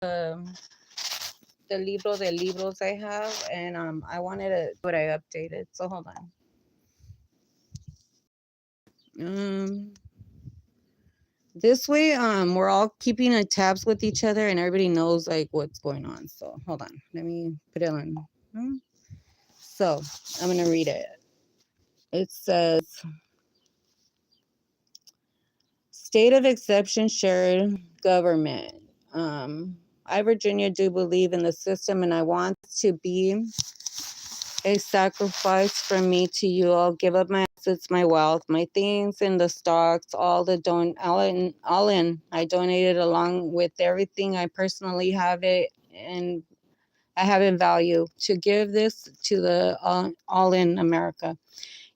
um, the libro de libros I have, and I wanted to what I updated. So hold on. Um, this way, we're all keeping a tabs with each other, and everybody knows like what's going on. So hold on, let me put it on. So I'm gonna read it. It says, "State of exception, shared government. I, Virginia, do believe in the system, and I want to be a sacrifice from me to you. I'll give up my assets, my wealth, my things in the stocks, all in. I donated along with everything I personally have it, and I have in value to give this to the all in America,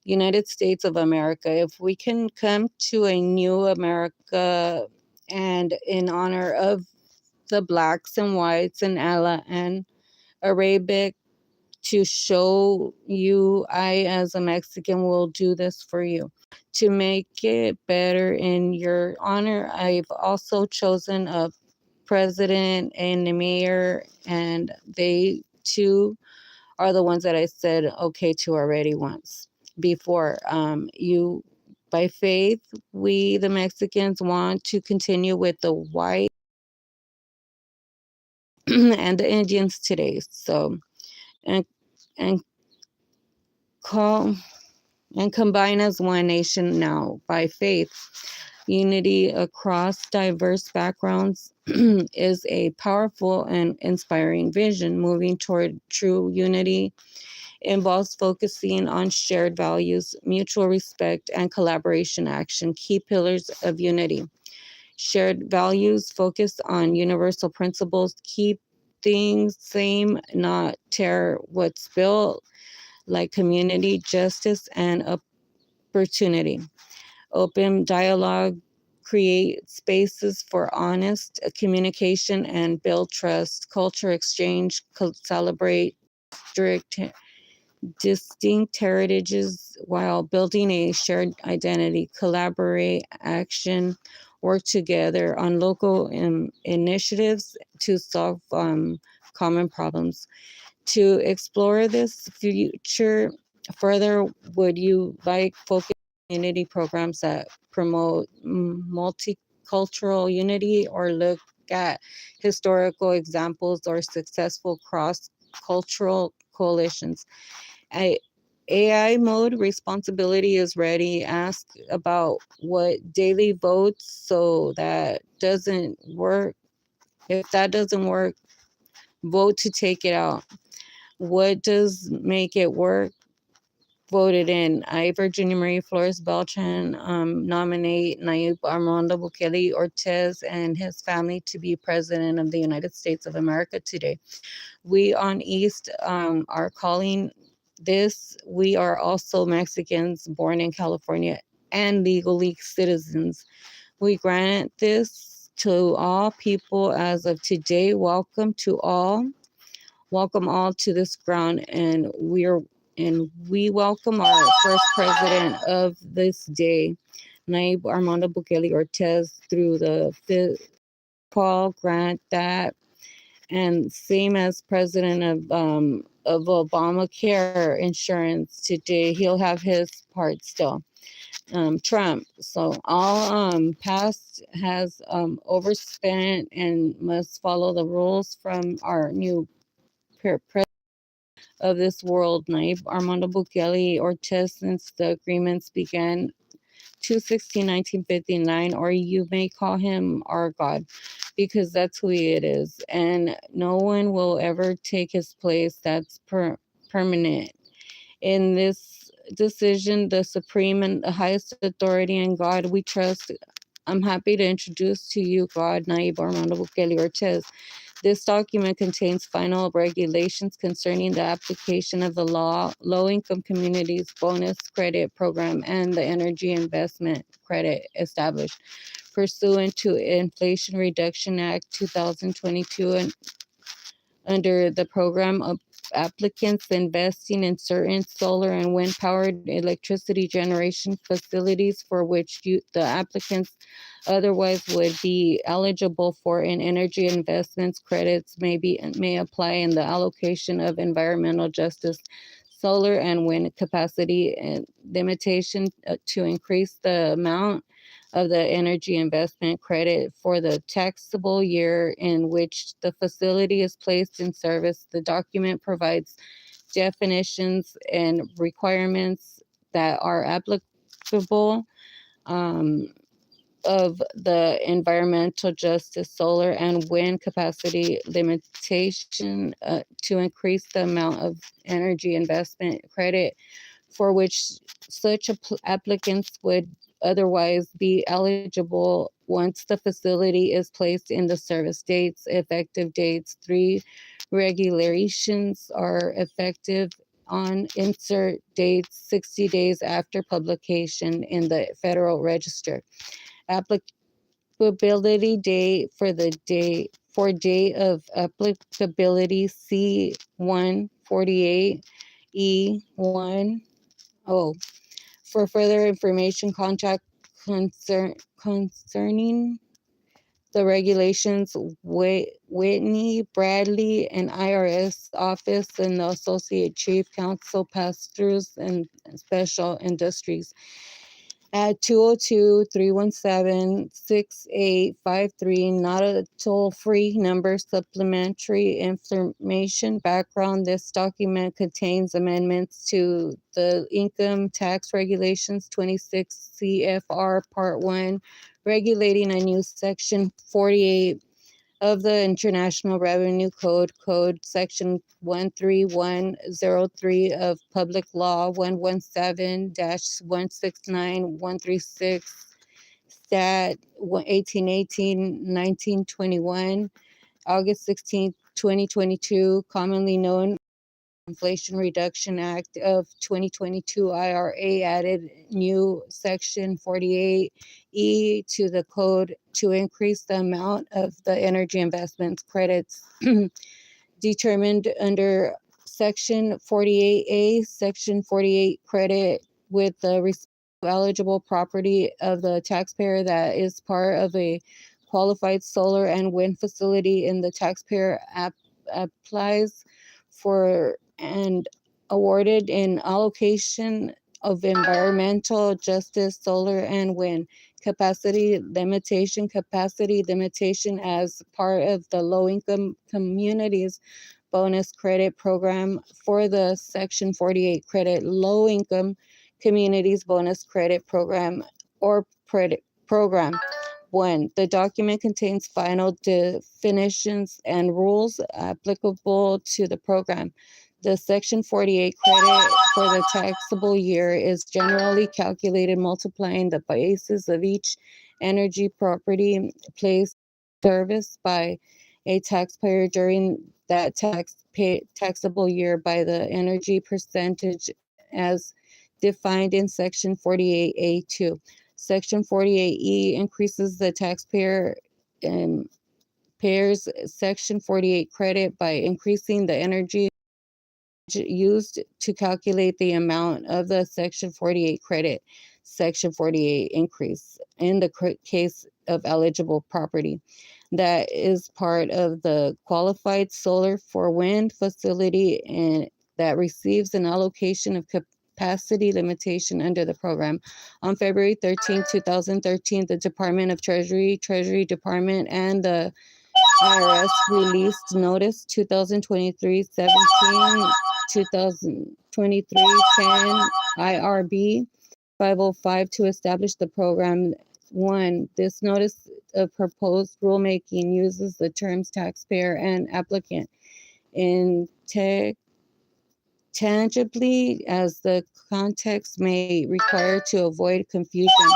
United States of America. If we can come to a new America, and in honor of the blacks and whites and Allah and Arabic, to show you I, as a Mexican, will do this for you. To make it better in your honor, I've also chosen a president and a mayor, and they too are the ones that I said okay to already once before. You, by faith, we, the Mexicans, want to continue with the white and the Indians today. So, and, and call and combine as one nation now by faith. Unity across diverse backgrounds is a powerful and inspiring vision. Moving toward true unity involves focusing on shared values, mutual respect, and collaboration action, key pillars of unity. Shared values focus on universal principles, keep things same, not tear what's built, like community, justice, and opportunity. Open dialogue, create spaces for honest communication and build trust. Culture exchange, celebrate strict, distinct heritages while building a shared identity. Collaborate, action, work together on local initiatives to solve common problems. To explore this future further, would you like focus community programs that promote multicultural unity, or look at historical examples or successful cross-cultural coalitions? I, AI mode responsibility is ready. Ask about what daily votes, so that doesn't work. If that doesn't work, vote to take it out. What does make it work? Voted in. I, Virginia Marie Flores Beltran, nominate Nayib Armando Bukele Ortiz and his family to be President of the United States of America today. We on East are calling this. We are also Mexicans born in California and legally citizens. We grant this to all people as of today. Welcome all to this ground, and we welcome our first president of this day, Nayib Armando Bukele Ortiz, through the call grant that, and same as president of Obamacare insurance today, he'll have his part still. Trump. So all past has overspent and must follow the rules from our new president of this world, Nayib Armando Bukele Ortiz, since the agreements began 2/16/1959, or you may call him our God, because that's who it is. And no one will ever take his place. That's permanent. In this decision, the supreme and the highest authority in God we trust. I'm happy to introduce to you God Nayib Armando Bukele Ortiz. This document contains final regulations concerning the application of the low-income communities bonus credit program and the energy investment credit established pursuant to Inflation Reduction Act 2022, and under the program applicants investing in certain solar and wind powered electricity generation facilities for which the applicants otherwise would be eligible for in energy investments credits may apply in the allocation of environmental justice solar and wind capacity and limitation to increase the amount of the energy investment credit for the taxable year in which the facility is placed in service. The document provides definitions and requirements that are applicable of the environmental justice solar and wind capacity limitation to increase the amount of energy investment credit for which such applicants would otherwise be eligible once the facility is placed in the service. Dates, effective dates. 3 regulations are effective on insert dates 60 days after publication in the Federal Register. Applicability date for date of applicability C-148E1. Oh, for further information, contact concerning the regulations Whitney Bradley and IRS office and the Associate Chief Counsel Pass-Throughs and Special Industries at 202-317-6853, not a toll-free number. Supplementary information background. This document contains amendments to the Income Tax Regulations 26 CFR Part 1, regulating a new Section 48 of the International Revenue Code, Section 13103 of Public Law 117-169-136, Stat 1818-1921, August 16, 2022, commonly known Inflation Reduction Act of 2022 IRA, added new Section 48E to the code to increase the amount of the energy investments credits determined under Section 48A, Section 48 credit with the eligible property of the taxpayer that is part of a qualified solar and wind facility in the taxpayer applies for and awarded in allocation of environmental justice solar and wind capacity limitation as part of the low income communities bonus credit program for the Section 48 credit low income communities bonus credit program or credit program. 1. The document contains final definitions and rules applicable to the program. The Section 48 credit for the taxable year is generally calculated multiplying the basis of each energy property placed in service by a taxpayer during that taxable year by the energy percentage as defined in Section 48A2. Section 48E increases the taxpayer payers Section 48 credit by increasing the energy used to calculate the amount of the Section 48 credit. Section 48 increase in the case of eligible property that is part of the qualified solar for wind facility and that receives an allocation of capacity limitation under the program. On February 13, 2013, the Department of Treasury Department, and the IRS released Notice 2023-17, 2023-10 IRB 505 to establish the program. 1. This notice of proposed rulemaking uses the terms taxpayer and applicant tangibly as the context may require to avoid confusion,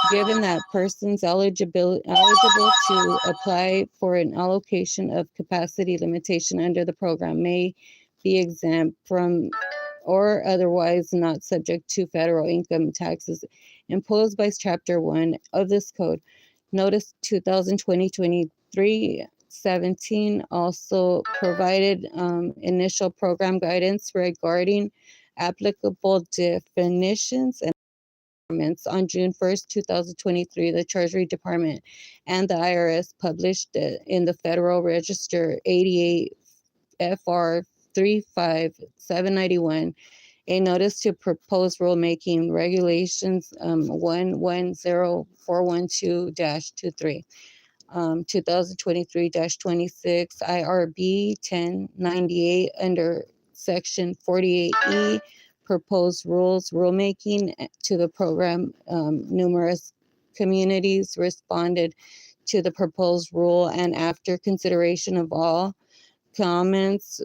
given that persons eligible to apply for an allocation of capacity limitation under the program may be exempt from or otherwise not subject to federal income taxes imposed by Chapter 1 of this code. Notice 2020-23 17 also provided initial program guidance regarding applicable definitions and requirements. On June 1st, 2023, the Treasury Department and the IRS published in the Federal Register 88 FR 35791 a notice to propose rulemaking regulations 110412-23. 2023-26 IRB 1098 under Section 48E proposed rules rulemaking to the program. Numerous communities responded to the proposed rule, and after consideration of all comments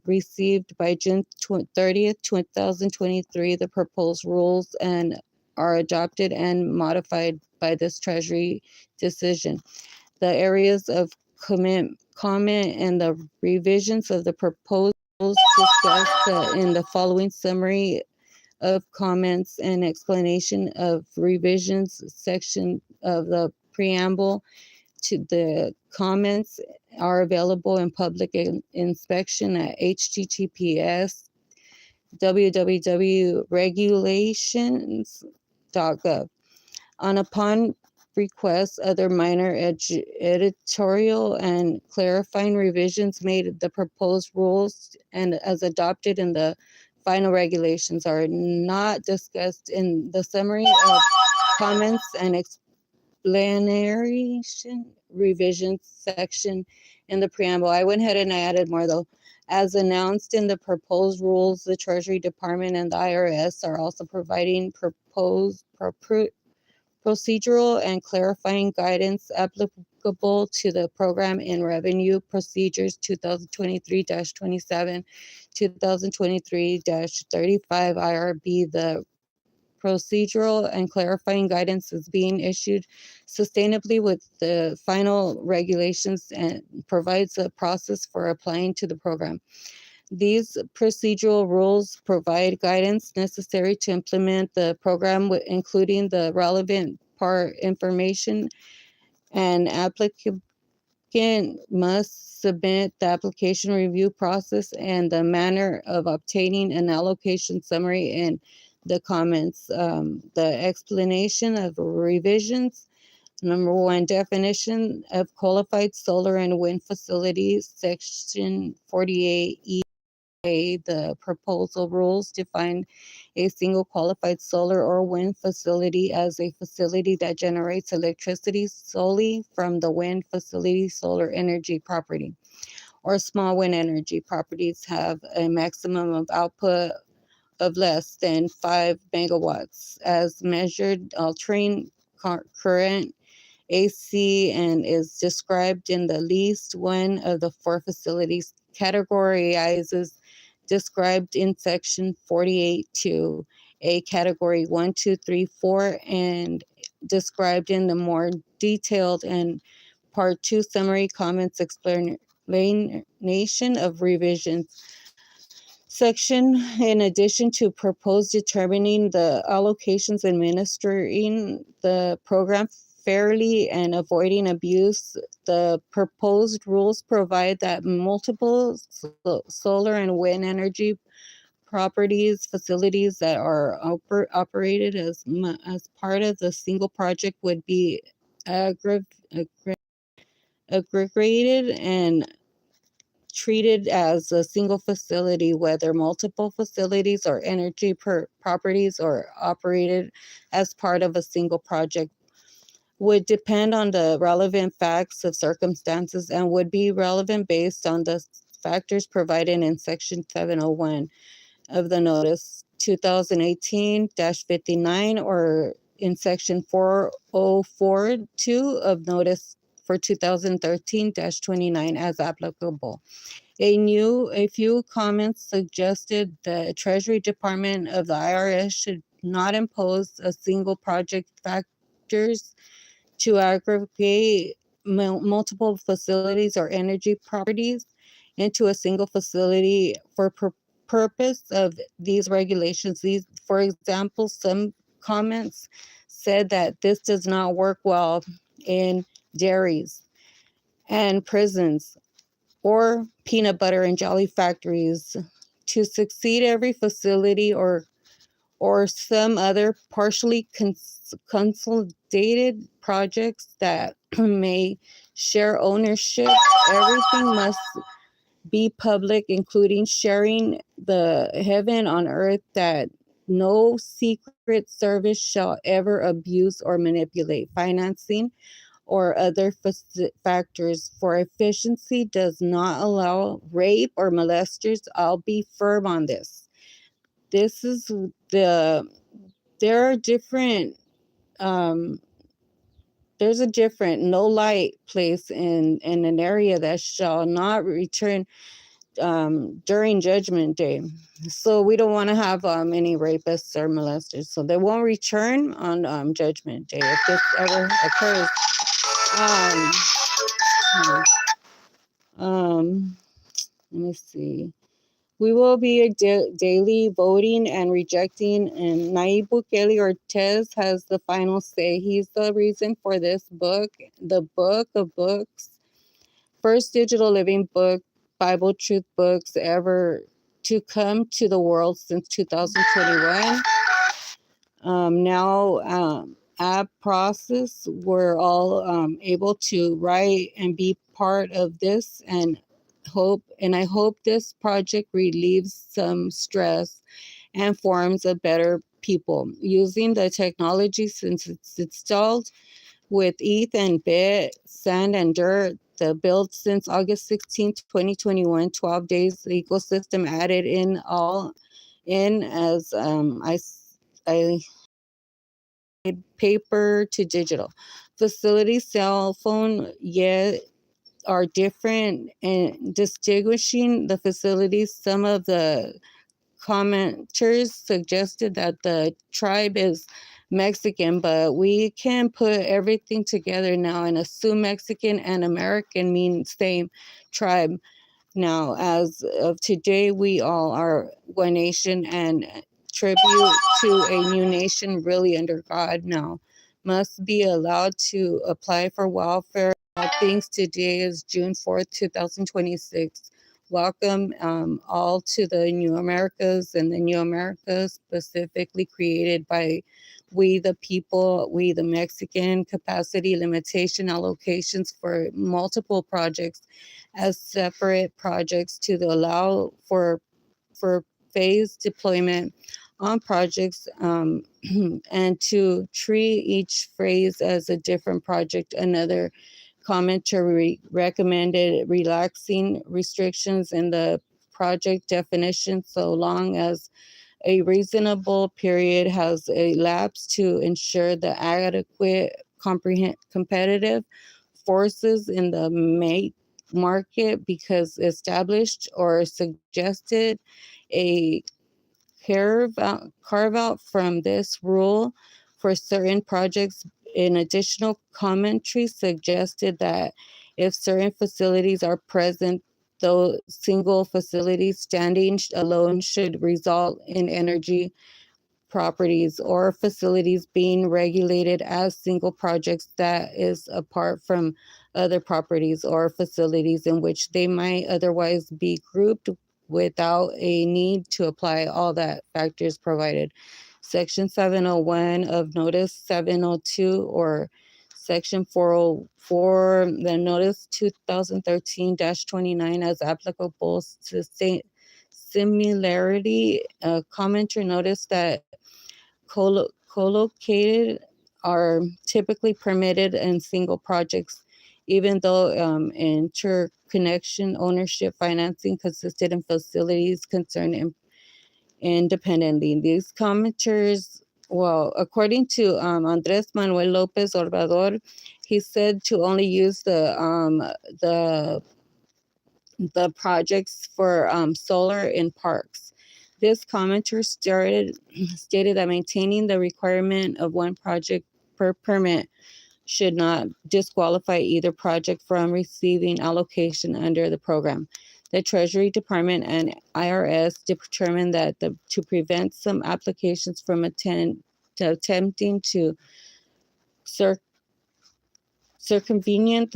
received by June 30th, 2023, the proposed rules and are adopted and modified by this Treasury decision. The areas of comment and the revisions of the proposals discussed in the following summary of comments and explanation of revisions section of the preamble to the comments are available in public inspection at https www.regulations.gov. Upon request, other minor editorial and clarifying revisions made the proposed rules and as adopted in the final regulations are not discussed in the summary of comments and explanation revisions section in the preamble. I went ahead and I added more though. As announced in the proposed rules, the Treasury Department and the IRS are also providing procedural and clarifying guidance applicable to the program in Revenue Procedures 2023-27, 2023-35 IRB. The procedural and clarifying guidance is being issued sustainably with the final regulations and provides a process for applying to the program. These procedural rules provide guidance necessary to implement the program, including the relevant part information. An applicant must submit the application review process and the manner of obtaining an allocation summary and the comments. The explanation of revisions. Number one, definition of qualified solar and wind facilities, Section 48E. The proposal rules define a single qualified solar or wind facility as a facility that generates electricity solely from the wind facility solar energy property, or small wind energy properties have a maximum of output of less than 5 megawatts as measured altering current AC and is described in the least one of the four facilities categorizes described in section 48.2, a category 1, 2, 3, 4, and described in the more detailed and part 2 summary comments explanation of revisions section. In addition to propose determining the allocations, administering the program fairly and avoiding abuse, the proposed rules provide that multiple solar and wind energy properties, facilities that are operated as part of the single project would be aggregated and treated as a single facility, whether multiple facilities or energy properties are operated as part of a single project would depend on the relevant facts of circumstances and would be relevant based on the factors provided in section 701 of the notice 2018-59 or in section 4042 of notice for 2013-29 as applicable. A few comments suggested the Treasury Department of the IRS should not impose a single project factors to aggregate multiple facilities or energy properties into a single facility for purpose of these regulations. For example, some comments said that this does not work well in dairies and prisons, or peanut butter and jelly factories. To succeed, every facility or some other partially consolidated projects that may share ownership. Everything must be public, including sharing the heaven on earth, that no secret service shall ever abuse or manipulate financing or other factors for efficiency does not allow rape or molesters. I'll be firm on this. This is the there are different um there's a different no light place in an area that shall not return during judgment day. So we don't want to have any rapists or molesters, so they won't return on judgment day if this ever occurs. um Let me see. We will be daily voting and rejecting, and Nayib Bukele Ortez has the final say. He's the reason for this book, the book of books, first digital living book, Bible truth books ever to come to the world since 2021. Now, app process, we're all able to write and be part of this, and I hope this project relieves some stress and forms a better people using the technology since it's installed with ETH and bit, sand and dirt. The build since August 16, 2021, 12 days, the ecosystem added in all in as I paper to digital. Facility cell phone yet are different and distinguishing the facilities. Some of the commenters suggested that the tribe is Mexican, but we can put everything together now and assume Mexican and American mean same tribe. Now, as of today, we all are one nation and tribute to a new nation really under God now. Must be allowed to apply for welfare. Things today is June 4th, 2026. Welcome all to the New Americas, and the New Americas specifically created by we the people, we the Mexican. Capacity limitation allocations for multiple projects as separate projects to allow for phased deployment on projects, and to treat each phase as a different project. Another commentary recommended relaxing restrictions in the project definition so long as a reasonable period has elapsed to ensure the adequate competitive forces in the market, because established or suggested a carve out from this rule for certain projects. In additional commentary suggested that if certain facilities are present, though single facilities standing alone should result in energy properties or facilities being regulated as single projects that is apart from other properties or facilities in which they might otherwise be grouped without a need to apply all that factors provided. Section 701 of Notice 702 or Section 404, the Notice 2013-29 as applicable to similarity. A commenter noticed that co-located are typically permitted in single projects, even though interconnection ownership financing consisted in facilities concerned independently. These commenters, well, according to Andres Manuel Lopez Obrador, he said to only use the projects for solar in parks. This commenter stated that maintaining the requirement of one project per permit should not disqualify either project from receiving allocation under the program. The Treasury Department and IRS determined that to prevent some applications from attempting to circumvent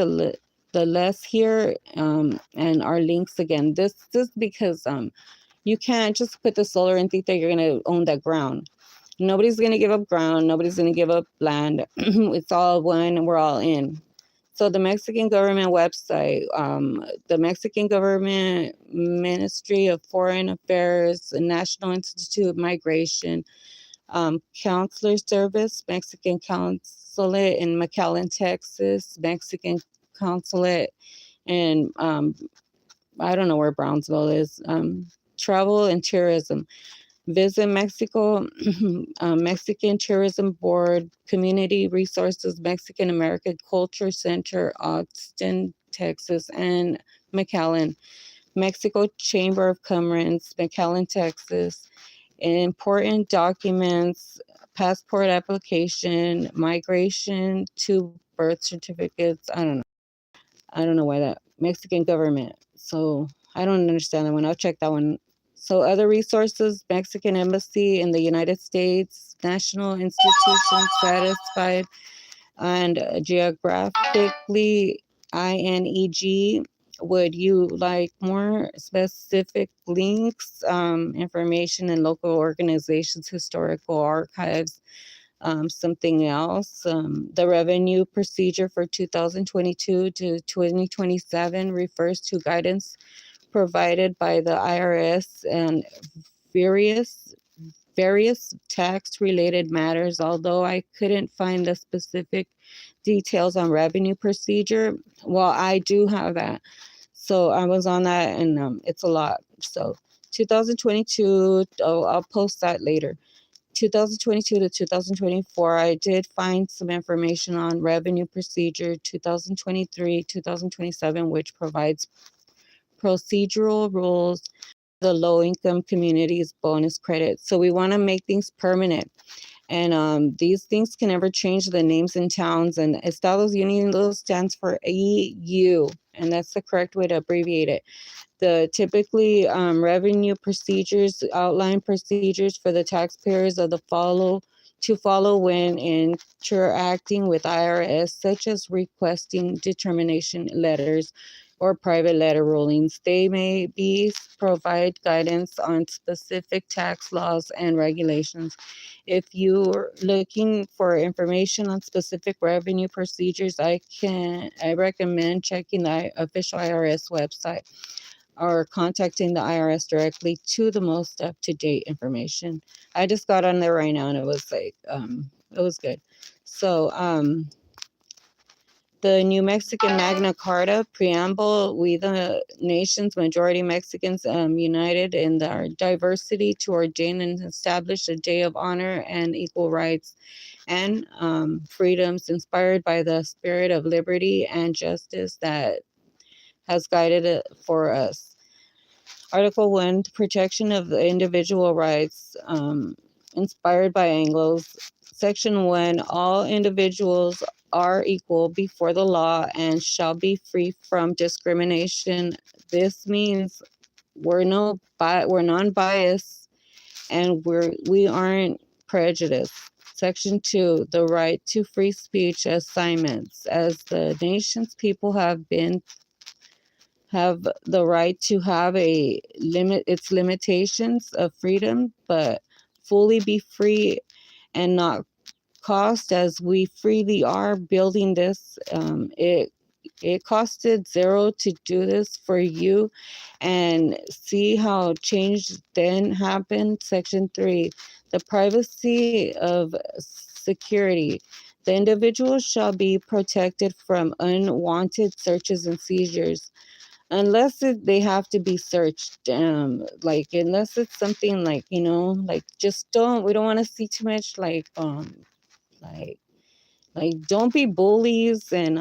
the less here, and our links again. This because you can't just put the solar and think that you're gonna own that ground. Nobody's gonna give up ground. Nobody's gonna give up land. It's all one, and we're all in. So the Mexican government website, the Mexican government Ministry of Foreign Affairs, the National Institute of Migration, Counselor Service, Mexican Consulate in McAllen, Texas, Mexican Consulate in, I don't know where Brownsville is, Travel and Tourism. Visit Mexico, Mexican Tourism Board, Community Resources, Mexican American Culture Center, Austin, Texas, and McAllen. Mexico Chamber of Commerce, McAllen, Texas. Important documents, passport application, migration to birth certificates. I don't know why that Mexican government. So I don't understand that one. I'll check that one. So other resources, Mexican Embassy in the United States, National Institution satisfied, and geographically INEG. Would you like more specific links, information in local organizations, historical archives, something else? The revenue procedure for 2022 to 2027 refers to guidance provided by the IRS and various tax related matters. Although I couldn't find the specific details on revenue procedure, well, I do have that. So I was on that, and it's a lot. So 2022, oh, I'll post that later. 2022 to 2024, I did find some information on revenue procedure 2023, 2027, which provides procedural rules, the low income communities bonus credit. So we want to make things permanent. And these things can never change the names and towns. And Estados Unidos stands for EU, and that's the correct way to abbreviate it. The typically revenue procedures outline procedures for the taxpayers of the follow when interacting with IRS, such as requesting determination letters or private letter rulings. They may be provide guidance on specific tax laws and regulations. If you're looking for information on specific revenue procedures, I recommend checking the official IRS website or contacting the IRS directly to the most up-to-date information. I just got on there right now, and it was like, it was good. So, the New Mexican Magna Carta preamble, we the nation's majority Mexicans, united in our diversity to ordain and establish a day of honor and equal rights and freedoms inspired by the spirit of liberty and justice that has guided it for us. Article 1, protection of the individual rights, inspired by Anglos. Section 1, all individuals are equal before the law and shall be free from discrimination. This means we're non-biased, and we aren't prejudiced. Section 2, the right to free speech assignments. As the nation's people have the right to have its limitations of freedom, but fully be free and not cost as we freely are building this. It costed zero to do this for you, and see how change then happened. Section 3, the privacy of security. The individual shall be protected from unwanted searches and seizures unless they have to be searched, like unless it's something like, like just we don't want to see too much like don't be bullies, and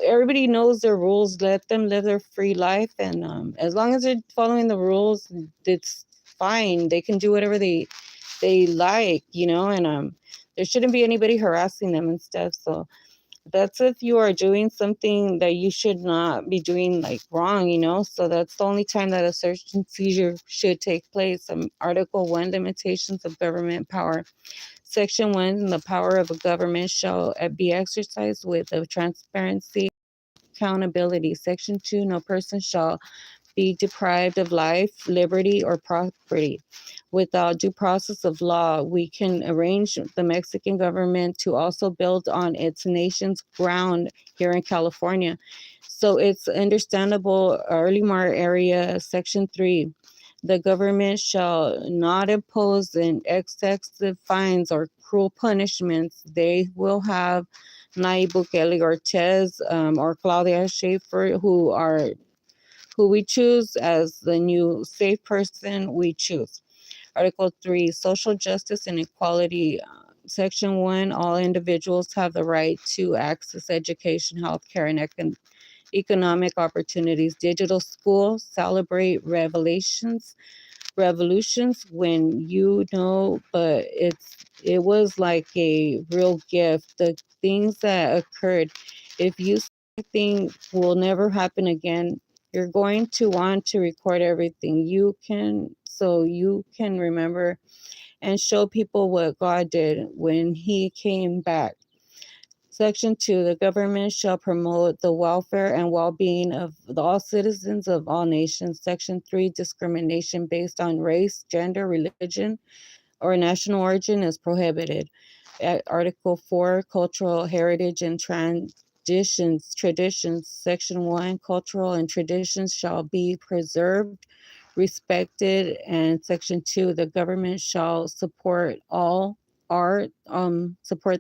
everybody knows their rules. Let them live their free life, and as long as they're following the rules, it's fine. They can do whatever they like, and there shouldn't be anybody harassing them and stuff. So that's if you are doing something that you should not be doing, like wrong, so that's the only time that a search and seizure should take place. Article 1, limitations of government power. Section 1, the power of a government shall be exercised with the transparency accountability. Section 2, no person shall be deprived of life, liberty, or property without due process of law. We can arrange the Mexican government to also build on its nation's ground here in California. So it's understandable. Early Mar area, Section 3. The government shall not impose an excessive fines or cruel punishments. They will have Nayib Bukele Ortiz or Claudia Schiffer, who we choose as the new safe person we choose. Article 3, social justice and equality. Section 1, all individuals have the right to access education, healthcare, and economic opportunities. Digital schools celebrate revolutions when but it was like a real gift. The things that occurred, if you think will never happen again, you're going to want to record everything you can remember and show people what God did when he came back. Section 2, the government shall promote the welfare and well-being of all citizens of all nations. Section 3, discrimination based on race, gender, religion, or national origin is prohibited. Article 4, cultural heritage and traditions. Section 1, cultural and traditions shall be preserved, respected. And Section 2, the government shall support support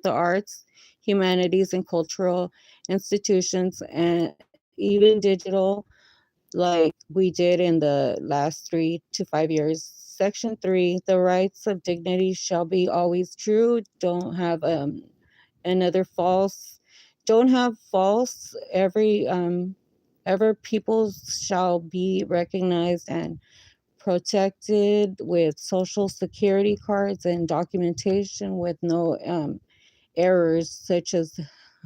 the arts, humanities, and cultural institutions, and even digital, like we did in the last 3 to 5 years. Section 3, the rights of dignity shall be always true. Another false, don't have false. Ever people shall be recognized and protected with social security cards and documentation with no errors such as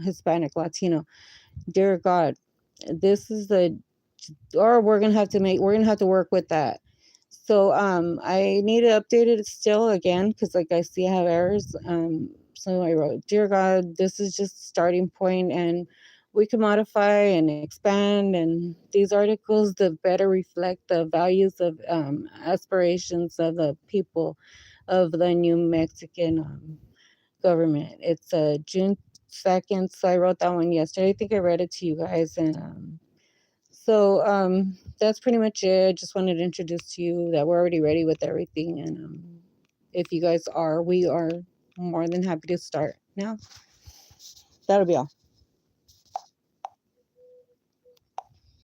Hispanic, Latino. Dear God, this is the or we're gonna have to work with that. So I need to update it still again because like I see I have errors. So I wrote, dear God, this is just starting point and we can modify and expand and these articles to better reflect the values of aspirations of the people of the New Mexican government. It's June 2nd, so I wrote that one yesterday. I think I read it to you guys and that's pretty much it. Just wanted to introduce to you that we're already ready with everything. And if you guys are, we are more than happy to start now. That'll be all.